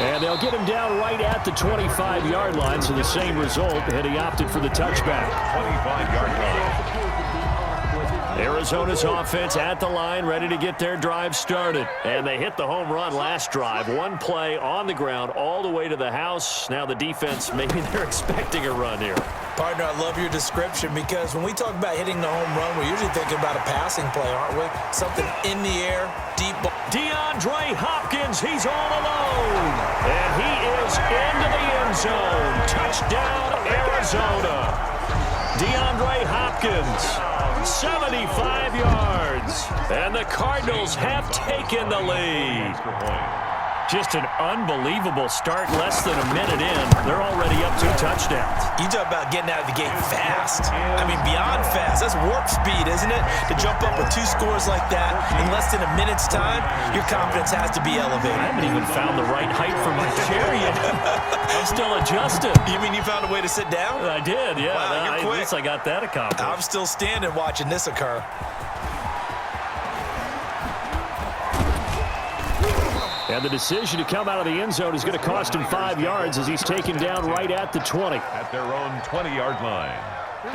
And they'll get him down right at the 25-yard line, so the same result, and he opted for the touchback. 25-yard line. Arizona's offense at the line, ready to get their drive started. And they hit the home run last drive. One play on the ground all the way to the house. Now the defense, maybe they're expecting a run here. Partner, I love your description because when we talk about hitting the home run, we're usually thinking about a passing play, aren't we? Something in the air, deep ball. DeAndre Hopkins, he's all alone. And he is into the end zone. Touchdown, Arizona. DeAndre Hopkins, 75 yards. And the Cardinals have taken the lead. Just an unbelievable start, less than a minute in. They're already up 2 touchdowns. You talk about getting out of the gate fast. I mean, beyond fast. That's warp speed, isn't it? To jump up with 2 scores like that in less than a minute's time, your confidence has to be elevated. I haven't even found the right height for my chair yet. I'm still adjusting. You mean you found a way to sit down? I did, yeah. Wow, you're quick. At least I got that accomplished. I'm still standing watching this occur. And the decision to come out of the end zone is going to cost him 5 yards as he's taken down right at the 20. At their own 20-yard line.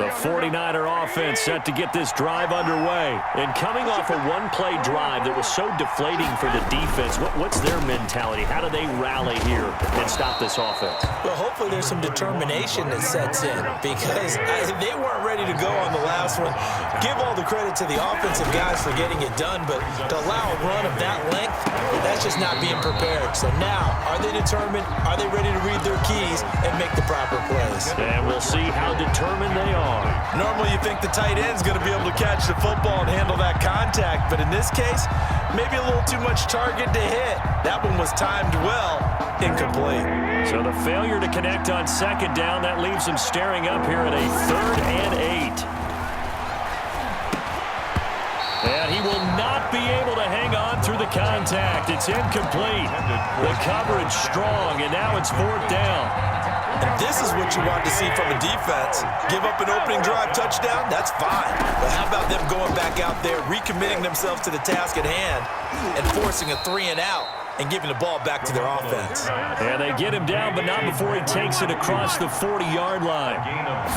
The 49er offense set to get this drive underway. And coming off a one-play drive that was so deflating for the defense, what's their mentality? How do they rally here and stop this offense? Well, hopefully there's some determination that sets in because they weren't ready to go on the last one. Give all the credit to the offensive guys for getting it done, but to allow a run of that length, that's just not being prepared. So now, are they determined? Are they ready to read their keys and make the proper plays? And we'll see how determined they are. Normally you think the tight end's going to be able to catch the football and handle that contact, but in this case, maybe a little too much target to hit. That one was timed well, incomplete. So the failure to connect on second down, that leaves him staring up here at a 3rd and 8. And he will not be able to hang on through the contact. It's incomplete. The coverage strong, and now it's 4th down. And this is what you want to see from a defense. Give up an opening drive touchdown, that's fine. But how about them going back out there, recommitting themselves to the task at hand, and forcing a 3-and-out and giving the ball back to their offense. And they get him down, but not before he takes it across the 40-yard line.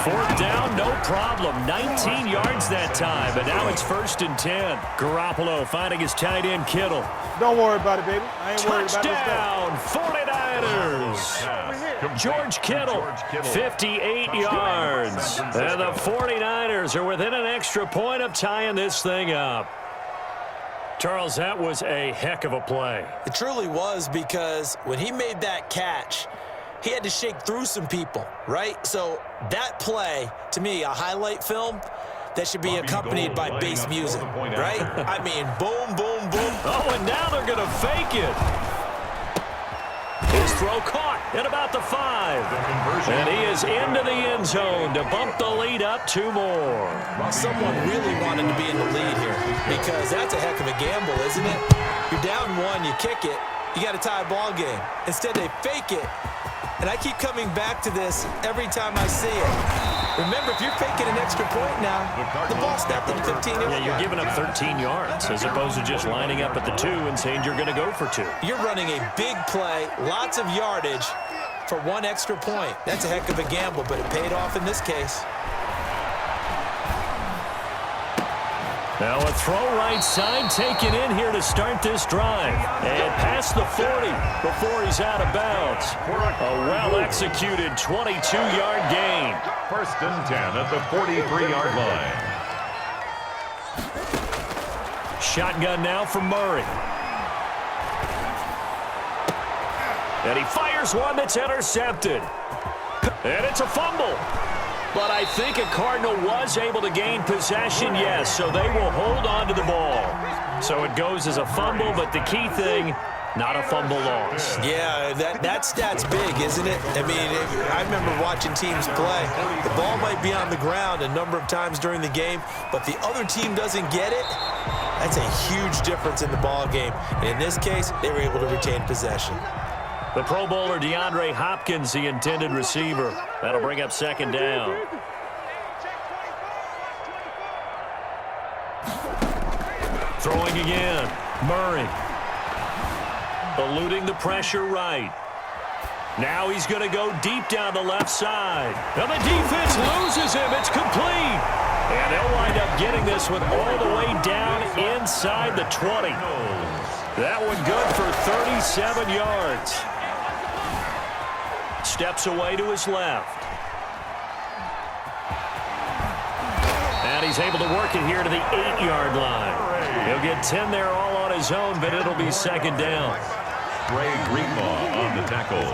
4th down, no problem. 19 yards that time, but now it's 1st and 10. Garoppolo finding his tight end, Kittle. Don't worry about it, baby. I ain't worried about this. Touchdown, 49ers. George Kittle, 58 yards. And the 49ers are within an extra point of tying this thing up. Charles, that was a heck of a play. It truly was because when he made that catch, he had to shake through some people, right? So that play, to me, a highlight film, that should be accompanied by bass music, right? I mean, boom, boom, boom. Oh, and now they're going to fake it. His throw caught at about the 5. And he is into the end zone to bump the lead up 2 more. Well, someone really wanted to be in the lead here because that's a heck of a gamble, isn't it? You're down 1, you kick it, you got a tie ball game. Instead, they fake it. And I keep coming back to this every time I see it. Remember, if you're faking an extra point now, the ball's snapped at the 15-yard line. Yeah, you're giving up 13 yards as opposed to just lining up at the 2 and saying you're going to go for 2. You're running a big play, lots of yardage for 1 extra point. That's a heck of a gamble, but it paid off in this case. Now a throw right side taken in here to start this drive. And past the 40 before he's out of bounds. A well-executed 22-yard gain. 1st and 10 at the 43-yard line. Shotgun now for Murray. And he fires one that's intercepted. And it's a fumble. But I think a Cardinal was able to gain possession, yes, so they will hold on to the ball. So it goes as a fumble, but the key thing, not a fumble loss. Yeah, that stat's big, isn't it? I mean, I remember watching teams play. The ball might be on the ground a number of times during the game, but the other team doesn't get it. That's a huge difference in the ball game. And in this case, they were able to retain possession. The Pro Bowler DeAndre Hopkins, the intended receiver. That'll bring up 2nd down. Throwing again. Murray. Eluding the pressure right. Now he's going to go deep down the left side. And the defense loses him. It's complete. And they'll wind up getting this one all the way down inside the 20. That one good for 37 yards. Steps away to his left. And he's able to work it here to the 8-yard line. He'll get 10 there all on his own, but it'll be second down. Ray Greenlaw on the tackle.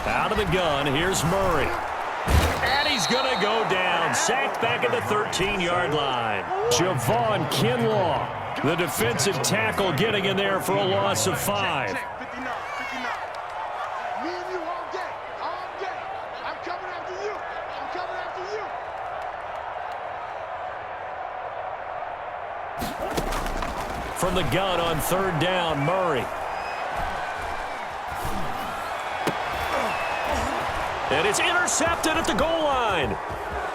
Out of the gun, here's Murray. And he's going to go down. Sacked back at the 13-yard line. Javon Kinlaw, the defensive tackle, getting in there for a loss of 5. From the gun on third down, Murray. And it's intercepted at the goal line.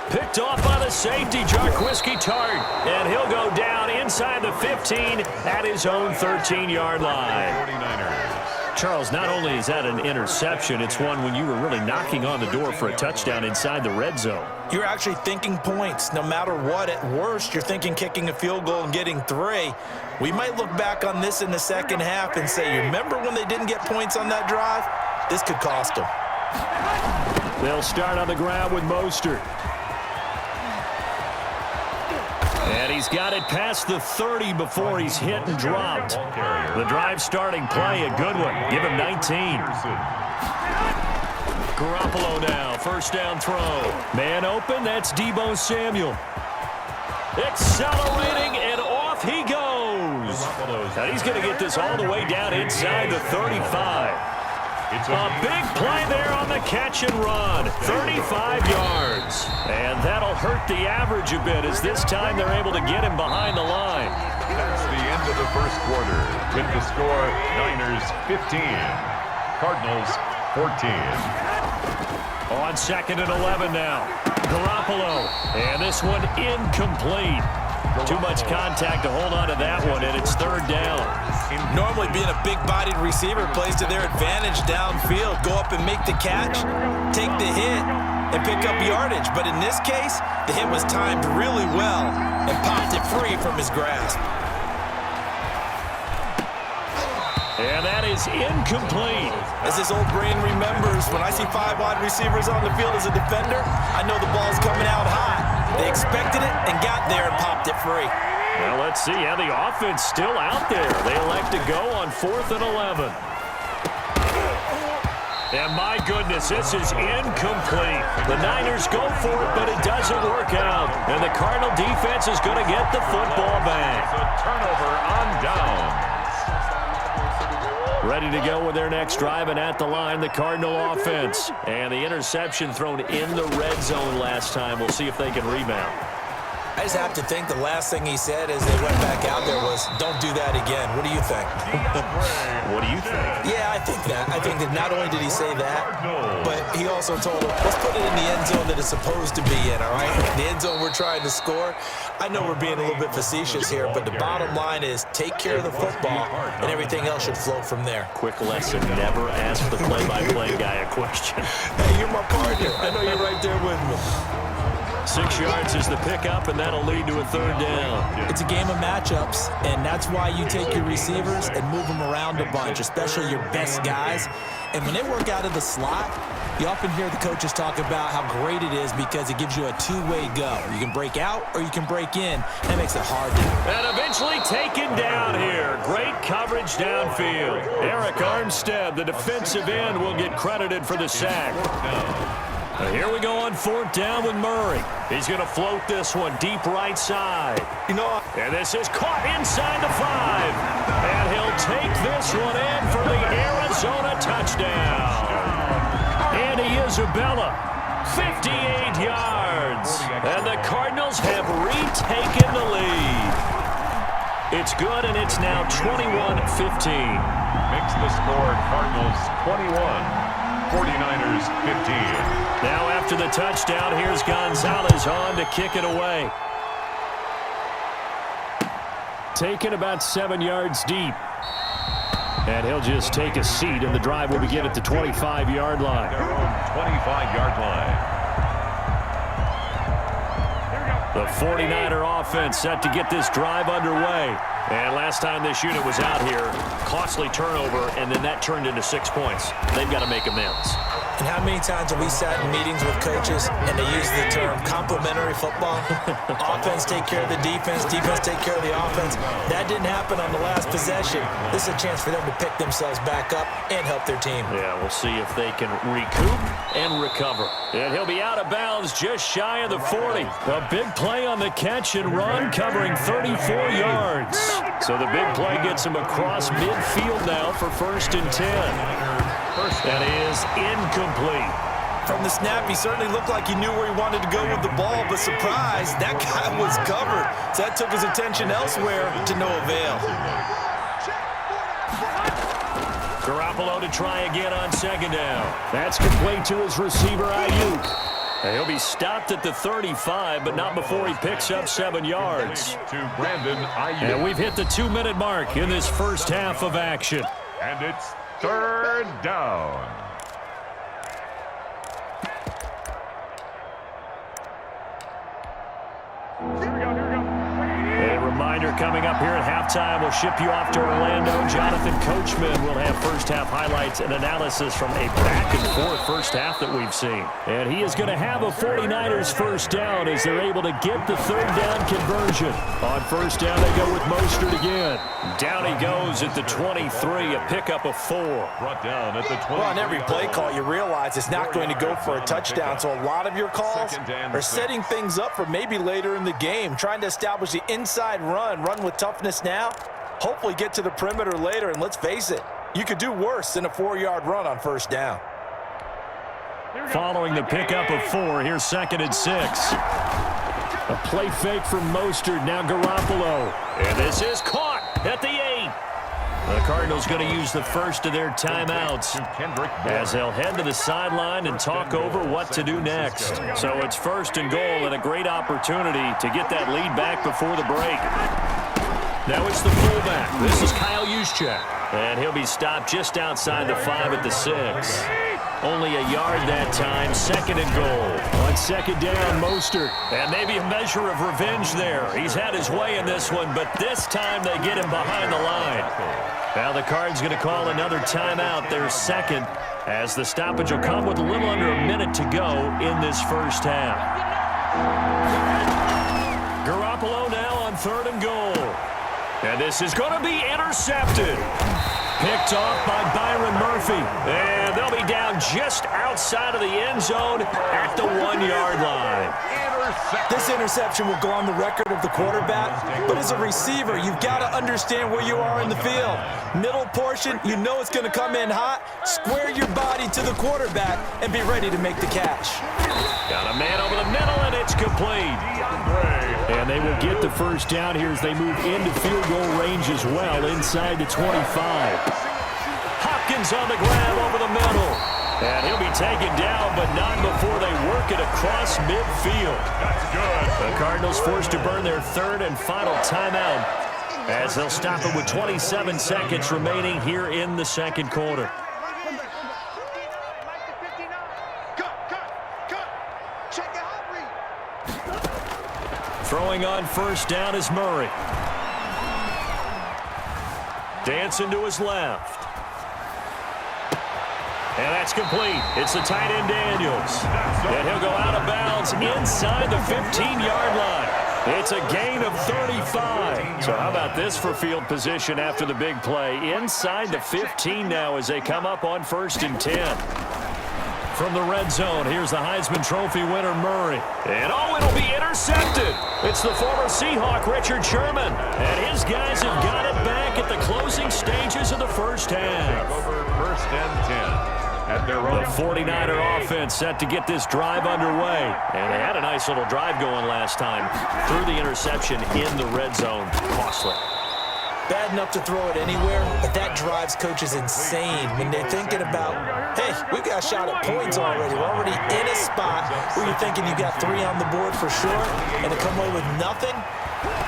Picked off by the safety, Jarquiski Tart. And he'll go down inside the 15 at his own 13-yard line. 49ers. Charles, not only is that an interception, it's one when you were really knocking on the door for a touchdown inside the red zone. You're actually thinking points. No matter what, at worst, you're thinking kicking a field goal and getting 3. We might look back on this in the second half and say, you remember when they didn't get points on that drive? This could cost them. They'll start on the ground with Mostert. And he's got it past the 30 before he's hit and dropped. The drive starting play, a good one. Give him 19. Garoppolo now, first down throw. Man open, that's Deebo Samuel. Accelerating, and off he goes. And he's going to get this all the way down inside the 35. A big play there on the catch and run. 35 yards. And that'll hurt the average a bit as this time they're able to get him behind the line. That's the end of the first quarter with the score Niners 15, Cardinals 14. On second and 11 now. Garoppolo. And this one incomplete. Too much contact to hold on to that one, and it's third down. Normally being a big-bodied receiver plays to their advantage downfield. Go up and make the catch, take the hit, and pick up yardage. But in this case, the hit was timed really well and popped it free from his grasp. And that is incomplete. As this old brain remembers, when I see 5 wide receivers on the field as a defender, I know the ball's coming out hot. They expected it and got there and popped it free. Well, let's see. Yeah, the offense still out there. They elect to go on 4th and 11. And my goodness, this is incomplete. The Niners go for it, but it doesn't work out. And the Cardinal defense is going to get the football back. A turnover on down. Ready to go with their next drive, and at the line, the Cardinal offense. And the interception thrown in the red zone last time. We'll see if they can rebound. I just have to think the last thing he said as they went back out there was, don't do that again. What do you think? What do you think? Yeah, I think that. I think that not only did he say that, but he also told him, let's put it in the end zone that it's supposed to be in, all right? The end zone we're trying to score. I know we're being a little bit facetious here, but the bottom line is take care of the football, and everything else should flow from there. Quick lesson, never ask the play-by-play guy a question. Hey, you're my partner. I know you're right there with me. 6 yards is the pickup, and that'll lead to a third down. It's a game of matchups, and that's why you take your receivers and move them around a bunch, especially your best guys. And when they work out of the slot, you often hear the coaches talk about how great it is because it gives you a two-way go. You can break out or you can break in. That makes it hard to do. And eventually taken down here. Great coverage downfield. Eric Armstead, the defensive end, will get credited for the sack. Here we go on 4th down with Murray. He's going to float this one deep right side. And this is caught inside the 5. And he'll take this one in for the Arizona touchdown. Andy Isabella, 58 yards. And the Cardinals have retaken the lead. It's good, and it's now 21-15. Makes the score Cardinals 21. 49ers 15. Now after the touchdown, here's Gonzalez on to kick it away. Taken about 7 yards deep. And he'll just take a seat, and the drive will begin at the 25-yard line. Their own 25-yard line. The 49er offense set to get this drive underway. And last time this unit was out here, costly turnover, and then that turned into 6 points. They've got to make amends. And how many times have we sat in meetings with coaches and they use the term complementary football? Offense take care of the defense, defense take care of the offense. That didn't happen on the last possession. This is a chance for them to pick themselves back up and help their team. Yeah, we'll see if they can recoup and recover. And he'll be out of bounds just shy of the 40. A big play on the catch and run, covering 34 yards. So the big play gets him across midfield now for 1st and 10. That is incomplete. From the snap, he certainly looked like he knew where he wanted to go with the ball, but surprise, that guy was covered. So that took his attention elsewhere to no avail. Garoppolo to try again on 2nd down. That's complete to his receiver, Ayuk. He'll be stopped at the 35, but not before he picks up 7 yards. To Brandon Ayuk. And we've hit the 2-minute mark in this first half of action. And it's 3rd down. A reminder coming up here at halftime. We'll ship you off to Orlando. Jonathan Coachman will have first-half highlights and analysis from a back-and-forth first half that we've seen. And he is going to have a 49ers first down as they're able to get the 3rd down conversion. On 1st down, they go with Mostert again. Down he goes at the 23, a pickup of 4. Brought down at the 20. Well, on every play call, you realize it's not going to go for a touchdown, so a lot of your calls are setting things up for maybe later in the game, trying to establish the inside run with toughness now, hopefully get to the perimeter later, and let's face it, you could do worse than a 4-yard run on 1st down. Following the pickup of 4, here's 2nd and 6. A play fake from Mostert, now Garoppolo. And this is caught at the 8. The Cardinals going to use the first of their timeouts as they'll head to the sideline and talk over what to do next. So it's 1st and goal and a great opportunity to get that lead back before the break. Now it's the fullback. This is Kyle Juszczyk. And he'll be stopped just outside the 5 at the 6. Only a yard that time, 2nd and goal. On 2nd down, Mostert. And maybe a measure of revenge there. He's had his way in this one, but this time they get him behind the line. Now the Cards going to call another timeout, their 2nd, as the stoppage will come with a little under a minute to go in this first half. Garoppolo now on 3rd and goal. And this is going to be intercepted. Picked off by Byron Murphy. And they'll be down just outside of the end zone at the 1-yard line. This interception will go on the record of the quarterback, but as a receiver, you've got to understand where you are in the field. Middle portion, you know it's going to come in hot. Square your body to the quarterback and be ready to make the catch. Got a man over the middle, and it's complete. And they will get the first down here as they move into field goal range as well, inside the 25. Hopkins on the grab over the middle. And he'll be taken down, but not before they work it across midfield. That's good. The Cardinals forced to burn their 3rd and final timeout as they'll stop it with 27 seconds remaining here in the 2nd quarter. Throwing on 1st down is Murray. Dancing to his left. And that's complete. It's the tight end Daniels. And he'll go out of bounds inside the 15-yard line. It's a gain of 35. So how about this for field position after the big play? Inside the 15 now as they come up on 1st and 10. From the red zone, here's the Heisman Trophy winner, Murray. And oh, it'll be intercepted. It's the former Seahawk, Richard Sherman. And his guys have got it back at the closing stages of the first half. Over 1st and 10. At their own. The 49er offense set to get this drive underway. And they had a nice little drive going last time. Threw the interception in the red zone. Costly. Bad enough to throw it anywhere, but that drives coaches insane when they're thinking about, hey, we've got a shot at points already. We're already in a spot where you're thinking you got 3 on the board for sure, and to come away with nothing,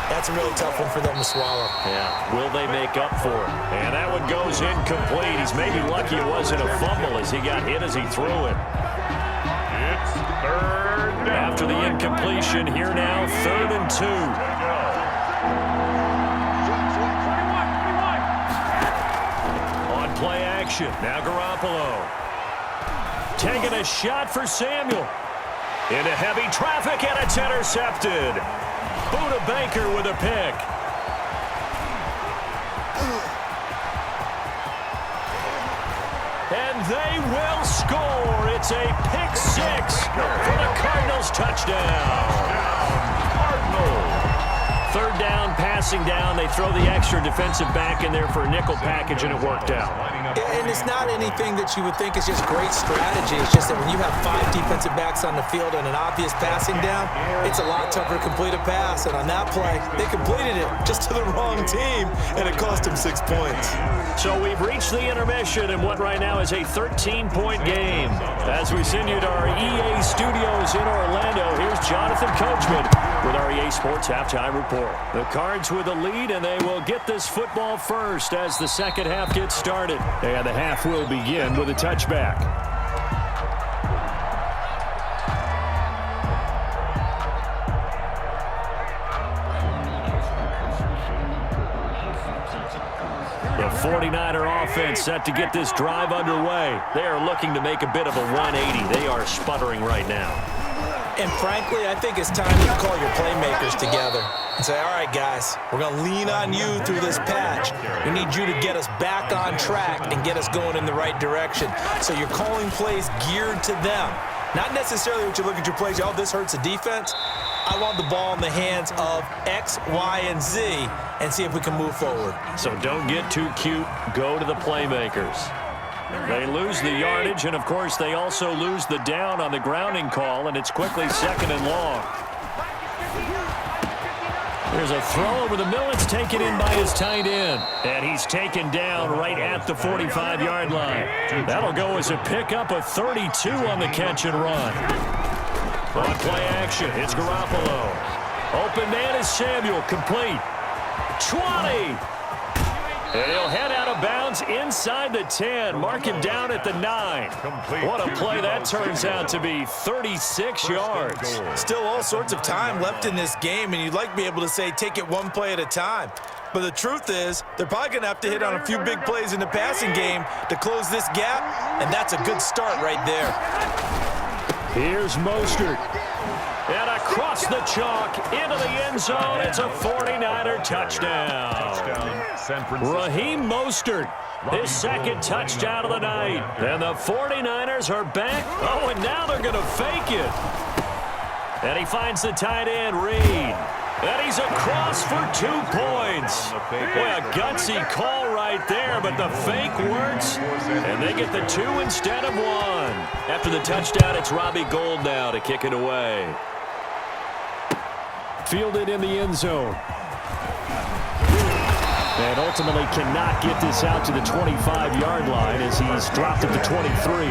That's a really tough one for them to swallow. Yeah, will they make up for it? And that one goes incomplete. He's maybe lucky it wasn't a fumble as he got hit as he threw it. It's third down. After the incompletion, here now, 3rd and 2. On play action, now Garoppolo. Taking a shot for Samuel. Into heavy traffic, and it's intercepted. Buda Baker with a pick. And they will score. It's a pick 6 for the Cardinals touchdown. Cardinals. 3rd down, passing down. They throw the extra defensive back in there for a nickel package, and it worked out. And it's not anything that you would think is just great strategy. It's just that when you have 5 defensive backs on the field and an obvious passing down, it's a lot tougher to complete a pass. And on that play, they completed it just to the wrong team, and it cost them 6 points. So we've reached the intermission in what right now is a 13-point game. As we send you to our EA studios in Orlando, here's Jonathan Coachman with our EA Sports Halftime Report. The Cards with the lead, and they will get this football first as the second half gets started. And the half will begin with a touchback. The 49er offense set to get this drive underway. They are looking to make a bit of a 180. They are sputtering right now. And frankly, I think it's time to call your playmakers together and say, all right, guys, we're going to lean on you through this patch. We need you to get us back on track and get us going in the right direction. So you're calling plays geared to them. Not necessarily what you look at your plays, oh, this hurts the defense. I want the ball in the hands of X, Y, and Z and see if we can move forward. So don't get too cute. Go to the playmakers. They lose the yardage, and, of course, they also lose the down on the grounding call, and it's quickly 2nd and long. There's a throw over the middle. It's taken in by his tight end, and he's taken down right at the 45-yard line. That'll go as a pickup of 32 on the catch and run. On play action, it's Garoppolo. Open man is Samuel, complete. 20. And he'll head out of bounds inside the 10. Mark him down at the 9. What a play that turns out to be, 36 yards. Still all sorts of time left in this game, and you'd like to be able to say take it one play at a time. But the truth is, they're probably going to have to hit on a few big plays in the passing game to close this gap, and that's a good start right there. Here's Mostert. And across the chalk into the end zone. It's a 49er touchdown. Raheem Mostert, his 2nd touchdown of the night. And the 49ers are back. Oh, and now they're going to fake it. And he finds the tight end, Reed. And he's across for 2 points. Boy, a gutsy call right there, but the fake works, and they get the 2 instead of 1. After the touchdown, it's Robbie Gould now to kick it away. Fielded in the end zone. And ultimately cannot get this out to the 25-yard line as he's dropped at the 23.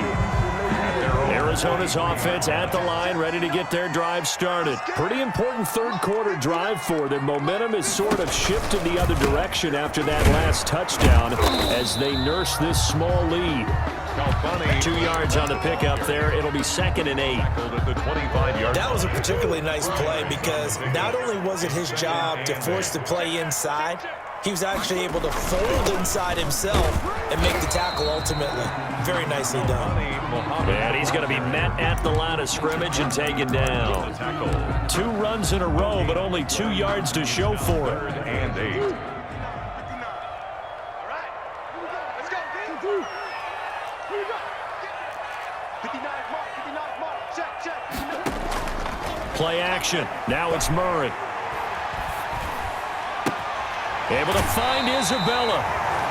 Arizona's offense at the line, ready to get their drive started. Pretty important 3rd quarter drive for them. Momentum has sort of shifted the other direction after that last touchdown as they nurse this small lead. 2 yards on the pickup there. It'll be 2nd and 8. That was a particularly nice play because not only was it his job to force the play inside, he was actually able to fold inside himself and make the tackle ultimately. Very nicely done. And he's going to be met at the line of scrimmage and taken down. 2 runs in a row, but only 2 yards to show for it. 3rd and 8. Play action. Now it's Murray. Able to find Isabella.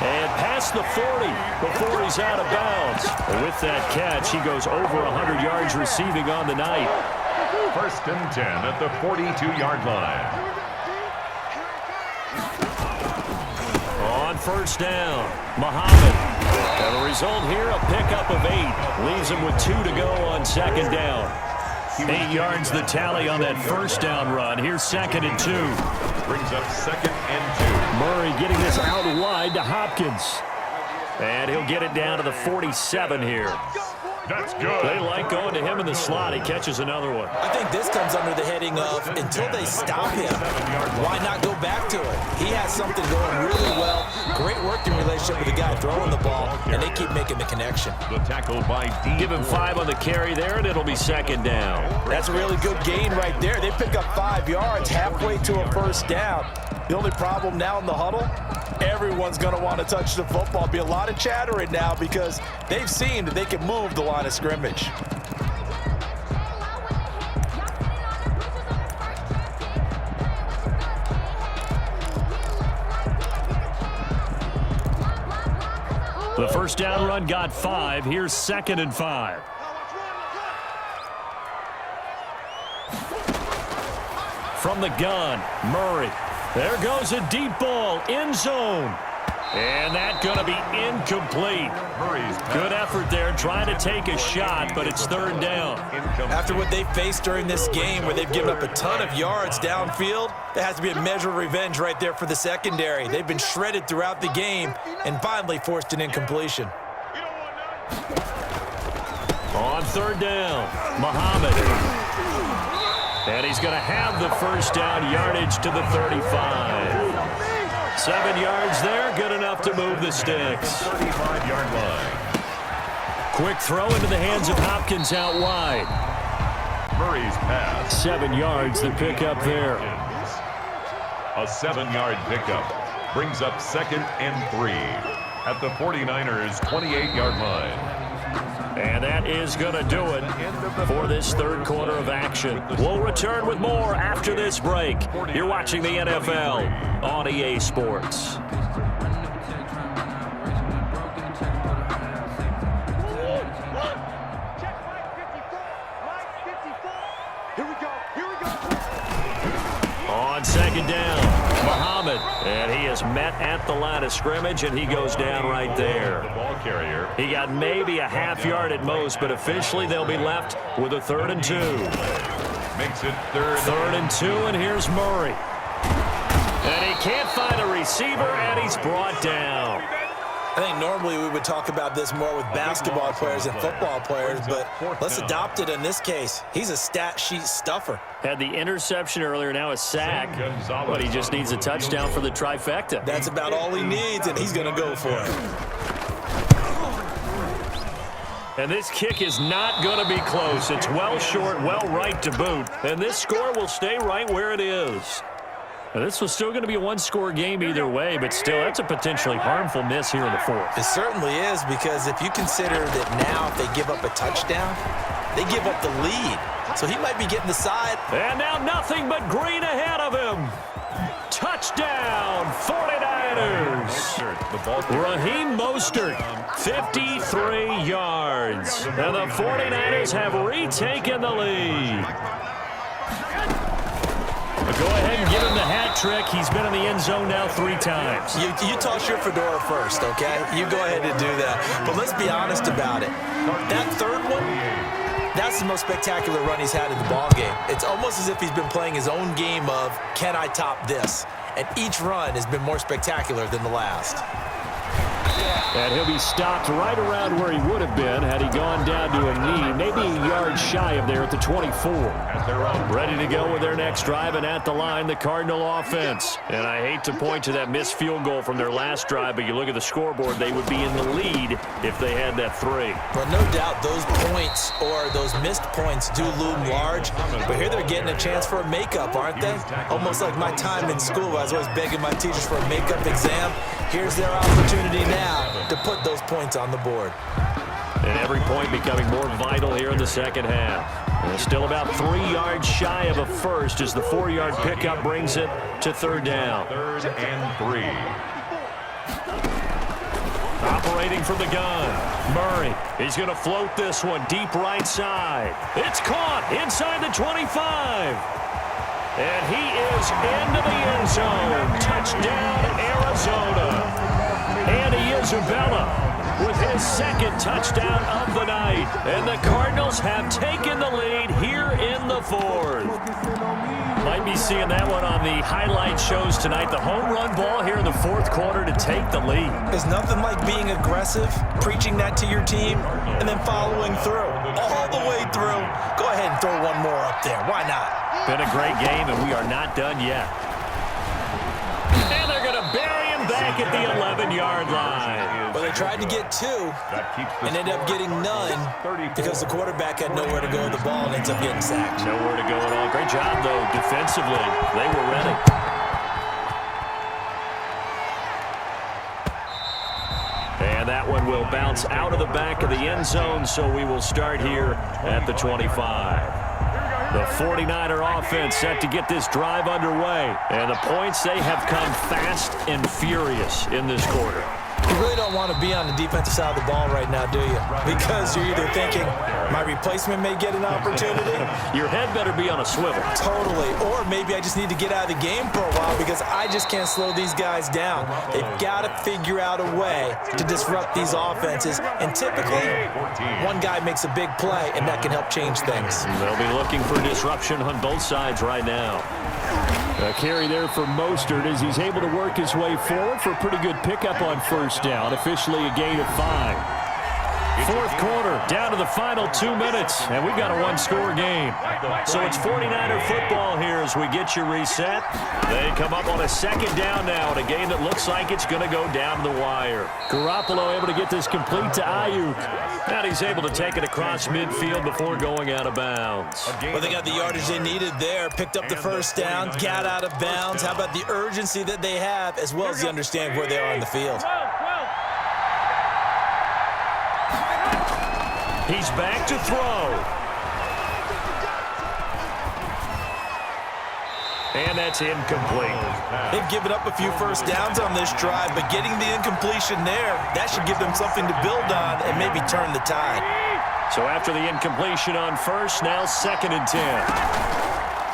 And past the 40 before he's out of bounds. With that catch, he goes over 100 yards receiving on the night. 1st and 10 at the 42-yard line. On 1st down, Muhammad. And the result here, a pickup of 8. Leaves him with 2 to go on 2nd down. 8 yards the tally on that 1st down run. Here's 2nd and 2. Brings up 2nd and 2. Murray getting this out wide to Hopkins. And he'll get it down to the 47 here. That's good. They like going to him in the slot. He catches another one. I think this comes under the heading of until they stop him, why not go back to it? He has something going really well. Great working relationship with the guy throwing the ball, and they keep making the connection. The tackle by D. Give him 5 on the carry there, and it'll be 2nd down. That's a really good gain right there. They pick up 5 yards halfway to a 1st down. The only problem now in the huddle, everyone's going to want to touch the football. Be a lot of chattering now because they've seen that they can move the line of scrimmage. The 1st down run got 5. Here's 2nd and 5. From the gun, Murray. There goes a deep ball, end zone. And that's going to be incomplete. Murray's Good effort there, trying to take a shot, but it's 3rd down. After what they faced during this game where they've given up a ton of yards downfield, there has to be a measure of revenge right there for the secondary. They've been shredded throughout the game and finally forced an incompletion. On 3rd down, Muhammad. And he's going to have the 1st down yardage to the 35. 7 yards there, good enough to move the sticks. 35-yard line. Quick throw into the hands of Hopkins out wide. Murray's pass. 7 yards, the pickup there. A 7-yard pickup brings up 2nd and 3 at the 49ers' 28-yard line. And that is going to do it for this 3rd quarter of action. We'll return with more after this break. You're watching the NFL on EA Sports. On 2nd down, Muhammad. And he is met at the line of scrimmage, and he goes down right there. The ball carrier. He got maybe a half yard at most, but officially they'll be left with a 3rd and 2. Makes it 3rd and 2, and here's Murray. And he can't find a receiver, and he's brought down. I think normally we would talk about this more with basketball players and football players, but let's adopt it in this case. He's a stat sheet stuffer. Had the interception earlier, now a sack, but he just needs a touchdown for the trifecta. That's about all he needs, and he's going to go for it. And this kick is not going to be close. It's well short, well right to boot, and this score will stay right where it is. Now, this was still going to be a one-score game either way, but still, that's a potentially harmful miss here in the 4th. It certainly is, because if you consider that now if they give up a touchdown, they give up the lead. So he might be getting the side. And now nothing but green ahead of him. Touchdown, 49ers. Raheem Mostert, 53 yards. And the 49ers have retaken the lead. Go ahead and give him the hat trick. He's been in the end zone now 3 times. You toss your fedora first, okay? You go ahead and do that. But let's be honest about it. That 3rd one, that's the most spectacular run he's had in the ballgame. It's almost as if he's been playing his own game of, can I top this? And each run has been more spectacular than the last. And he'll be stopped right around where he would have been had he gone down to a knee, maybe a yard shy of there at the 24. Ready to go with their next drive, and at the line, the Cardinal offense. And I hate to point to that missed field goal from their last drive, but you look at the scoreboard, they would be in the lead if they had that 3. Well, no doubt those points or those missed points do loom large, but here they're getting a chance for a makeup, aren't they? Almost like my time in school. I was always begging my teachers for a makeup exam. Here's their opportunity now to put those points on the board. And every point becoming more vital here in the second half. And still about 3 yards shy of a first as the 4-yard pickup brings it to 3rd down. 3rd and 3. Operating from the gun, Murray. He's going to float this one deep right side. It's caught inside the 25. And he is into the end zone. Touchdown, Arizona. Andy Isabella with his second touchdown of the night. And the Cardinals have taken the lead here in the fourth. Might be seeing that one on the highlight shows tonight. The home run ball here in the fourth quarter to take the lead. There's nothing like being aggressive, preaching that to your team, and then following through. All the way through. Go ahead and throw one more up there. Why not? Been a great game, and we are not done yet. And they're going to bury him back at the 11-yard line. Well, they tried to get two and ended up getting none because the quarterback had nowhere to go with the ball and ends up getting sacked. Nowhere to go at all. Great job, though, defensively. They were ready. And that one will bounce out of the back of the end zone, so we will start here at the 25. The 49er offense set to get this drive underway. And the points, they have come fast and furious in this quarter. You really don't want to be on the defensive side of the ball right now, do you? Because you're either thinking, my replacement may get an opportunity. Your head better be on a swivel. Totally. Or maybe I just need to get out of the game for a while because I just can't slow these guys down. They've got to figure out a way to disrupt these offenses. And typically, one guy makes a big play, and that can help change things. They'll be looking for disruption on both sides right now. A carry there for Mostert as he's able to work his way forward for a pretty good pickup on first down. Officially a gain of 5. Fourth quarter, down to the final 2 minutes, and we've got a one-score game. So it's 49er football here as we get you reset. They come up on a second down now in a game that looks like it's going to go down the wire. Garoppolo able to get this complete to Ayuk. And he's able to take it across midfield before going out of bounds. Well, they got the yardage they needed there, picked up the first down, got out of bounds. How about the urgency that they have as well as they understand where they are in the field? He's back to throw. And that's incomplete. They've given up a few first downs on this drive, but getting the incompletion there, that should give them something to build on and maybe turn the tide. So after the incompletion on first, now 2nd and 10.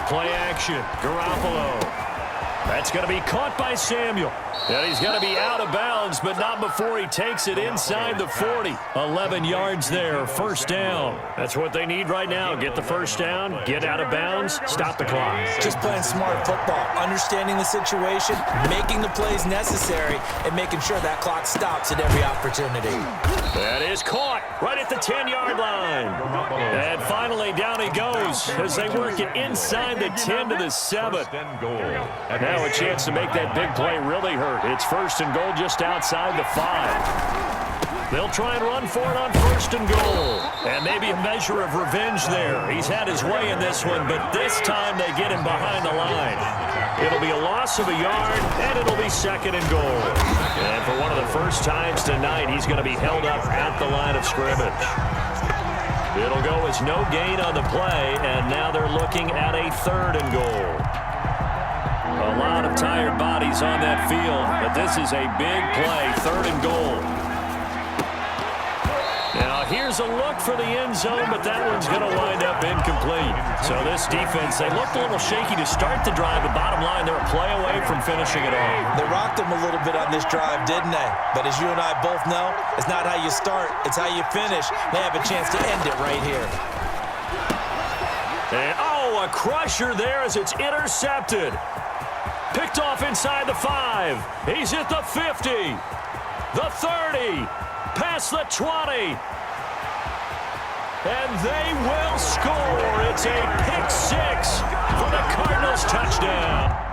Play action, Garoppolo. That's going to be caught by Samuel. And he's going to be out of bounds, but not before he takes it inside the 40. 11 yards there, first down. That's what they need right now. Get the first down, get out of bounds, stop the clock. Just playing smart football, understanding the situation, making the plays necessary, and making sure that clock stops at every opportunity. That is caught right at the 10-yard line. And finally, down he goes as they work it inside the 10 to the 7. Now a chance to make that big play really hurt. It's 1st and goal just outside the 5. They'll try and run for it on 1st and goal. And maybe a measure of revenge there. He's had his way in this one, but this time they get him behind the line. It'll be a loss of a yard, and it'll be 2nd and goal. And for one of the first times tonight, he's going to be held up at the line of scrimmage. It'll go as no gain on the play, and now they're looking at a 3rd and goal. A lot of tired bodies on that field, but this is a big play, 3rd and goal. Now here's a look for the end zone, but that one's going to wind up incomplete. So this defense, they looked a little shaky to start the drive, but bottom line, they're a play away from finishing it off. They rocked them a little bit on this drive, didn't they? But as you and I both know, it's not how you start, it's how you finish. They have a chance to end it right here. And oh, a crusher there as it's intercepted. Picked off inside the 5. He's at the 50. The 30. Past the 20. And they will score. It's a pick 6 for the Cardinals touchdown.